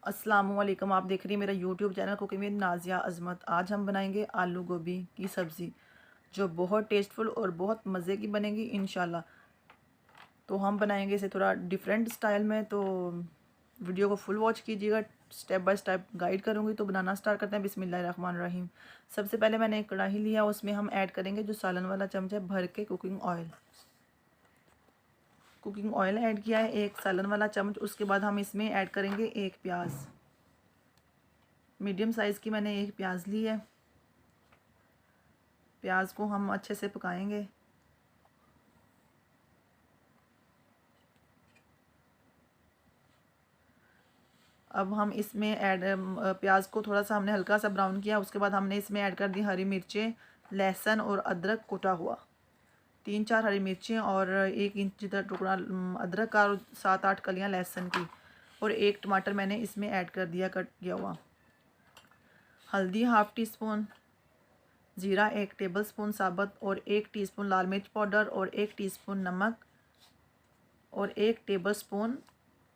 अस्सलामुअलैकुम। आप देख रही हैं मेरा YouTube channel cooking with Nazia Azmat. आज हम बनाएंगे आलू गोभी की सब्ज़ी जो बहुत टेस्टफुल और बहुत मज़े की बनेगी इंशाल्लाह। तो हम बनाएंगे इसे थोड़ा डिफरेंट स्टाइल में, तो वीडियो को फुल वॉच कीजिएगा। स्टेप बाय स्टेप गाइड करूँगी। तो बनाना स्टार्ट करते हैं। बिस्मिल्लाहिर्रहमानिर्रहीम। सबसे पहले मैंने एक कढ़ाई लिया, उसमें हम ऐड करेंगे जो सालन वाला चमचा भर के कुकिंग ऑयल ऐड किया है, एक सालन वाला चम्मच। उसके बाद हम इसमें ऐड करेंगे एक प्याज, मीडियम साइज़ की मैंने एक प्याज ली है। प्याज को हम अच्छे से पकाएंगे। अब हम इसमें ऐड प्याज को थोड़ा सा हमने हल्का सा ब्राउन किया। उसके बाद हमने इसमें ऐड कर दी हरी मिर्चें, लहसुन और अदरक कुटा हुआ। 3-4 हरी मिर्चें और 1 इंच जितना टुकड़ा अदरक का, और 7-8 कलियां लहसुन की, और एक टमाटर मैंने इसमें ऐड कर दिया कट किया हुआ। हल्दी हाफ़ टी स्पून, ज़ीरा 1 टेबलस्पून साबुत, और 1 टीस्पून लाल मिर्च पाउडर, और 1 टीस्पून नमक, और 1 टेबलस्पून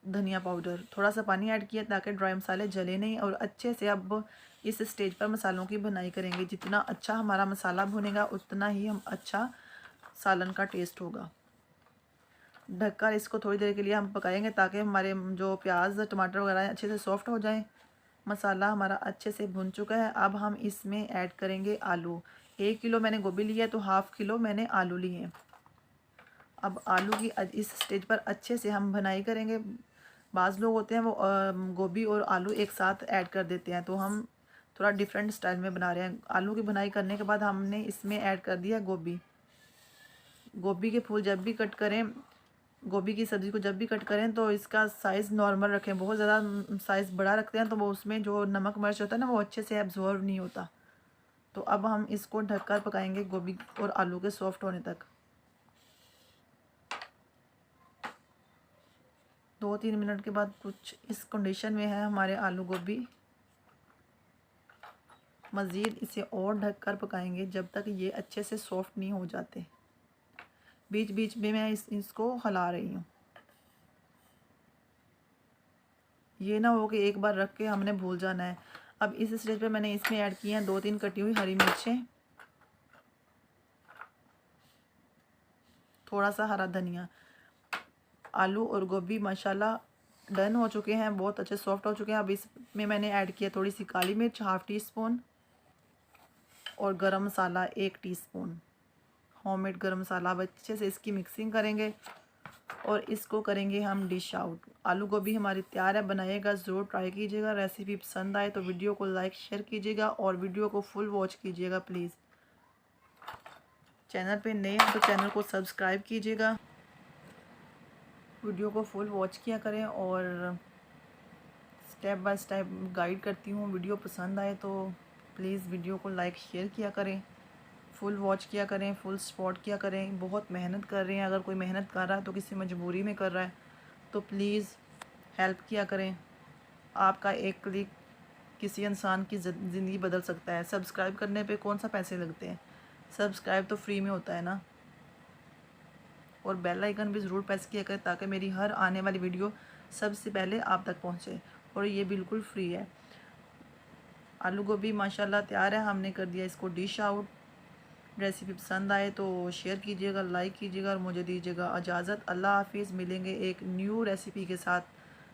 धनिया पाउडर। थोड़ा सा पानी ऐड किया ताकि ड्राई मसाले जले नहीं। और अच्छे से अब इस स्टेज पर मसालों की भुनाई करेंगे। जितना अच्छा हमारा मसाला भुनेगा उतना ही हम अच्छा सालन का टेस्ट होगा। ढककर इसको थोड़ी देर के लिए हम पकाएंगे ताकि हमारे जो प्याज टमाटर वगैरह अच्छे से सॉफ्ट हो जाएं। मसाला हमारा अच्छे से भुन चुका है। अब हम इसमें ऐड करेंगे आलू। 1 किलो मैंने गोभी लिया, तो हाफ़ किलो मैंने आलू लिए हैं। अब आलू की इस स्टेज पर अच्छे से हम भुनाई करेंगे। बाज़ लोग होते हैं वो गोभी और आलू एक साथ ऐड कर देते हैं, तो हम थोड़ा डिफरेंट स्टाइल में बना रहे हैं। आलू की भुनाई करने के बाद हमने इसमें ऐड कर दिया गोभी। गोभी के फूल जब भी कट करें, गोभी की सब्ज़ी को जब भी कट करें, तो इसका साइज़ नॉर्मल रखें। बहुत ज़्यादा साइज़ बड़ा रखते हैं तो वो उसमें जो नमक मिर्च होता है ना, वो अच्छे से एब्जॉर्व नहीं होता। तो अब हम इसको ढककर पकाएंगे गोभी और आलू के सॉफ्ट होने तक। 2-3 मिनट के बाद कुछ इस कंडीशन में है हमारे आलू गोभी। मज़ीद इसे और ढककर पकाएंगे जब तक ये अच्छे से सॉफ्ट नहीं हो जाते। बीच बीच में मैं इसको हिला रही हूँ। ये ना हो कि एक बार रख के हमने भूल जाना है। अब इस स्टेज पे मैंने इसमें ऐड किए हैं 2-3 कटी हुई हरी मिर्चें, थोड़ा सा हरा धनिया। आलू और गोभी माशाल्लाह डन हो चुके हैं, बहुत अच्छे सॉफ्ट हो चुके हैं। अब इसमें मैंने ऐड किया थोड़ी सी काली मिर्च हाफ़ टी स्पून, और गरम मसाला 1 टीस्पून, होममेड गरम मसाला। अब अच्छे से इसकी मिक्सिंग करेंगे और इसको करेंगे हम डिश आउट। आलू गोभी हमारी तैयार है। बनाइएगा, ज़रूर ट्राई कीजिएगा। रेसिपी पसंद आए तो वीडियो को लाइक शेयर कीजिएगा और वीडियो को फुल वॉच कीजिएगा प्लीज़। चैनल पे नए हैं तो चैनल को सब्सक्राइब कीजिएगा। वीडियो को फुल वॉच किया करें और स्टेप बाय स्टेप गाइड करती हूँ। वीडियो पसंद आए तो प्लीज़ वीडियो को लाइक शेयर किया करें, फुल वॉच किया करें, फुल सपोर्ट किया करें। बहुत मेहनत कर रहे हैं। अगर कोई मेहनत कर रहा है तो किसी मजबूरी में कर रहा है, तो प्लीज़ हेल्प किया करें। आपका एक क्लिक किसी इंसान की ज़िंदगी बदल सकता है। सब्सक्राइब करने पे कौन सा पैसे लगते हैं, सब्सक्राइब तो फ्री में होता है ना। और बेल आइकन भी ज़रूर प्रेस किया करें ताकि मेरी हर आने वाली वीडियो सबसे पहले आप तक पहुंचे, और ये बिल्कुल फ्री है। आलू गोभी माशाल्लाह तैयार है। हमने कर दिया इसको डिश आउट। रेसिपी पसंद आए तो शेयर कीजिएगा, लाइक कीजिएगा, और मुझे दीजिएगा इजाज़त। अल्लाह हाफिज़। मिलेंगे एक न्यू रेसिपी के साथ,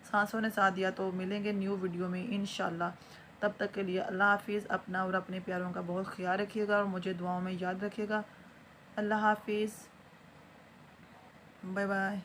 सांसों ने साथ दिया तो मिलेंगे न्यू वीडियो में इंशाल्लाह। तब तक के लिए अल्लाह हाफिज़। अपना और अपने प्यारों का बहुत ख्याल रखिएगा और मुझे दुआओं में याद रखिएगा। अल्लाह हाफिज़। Bye bye.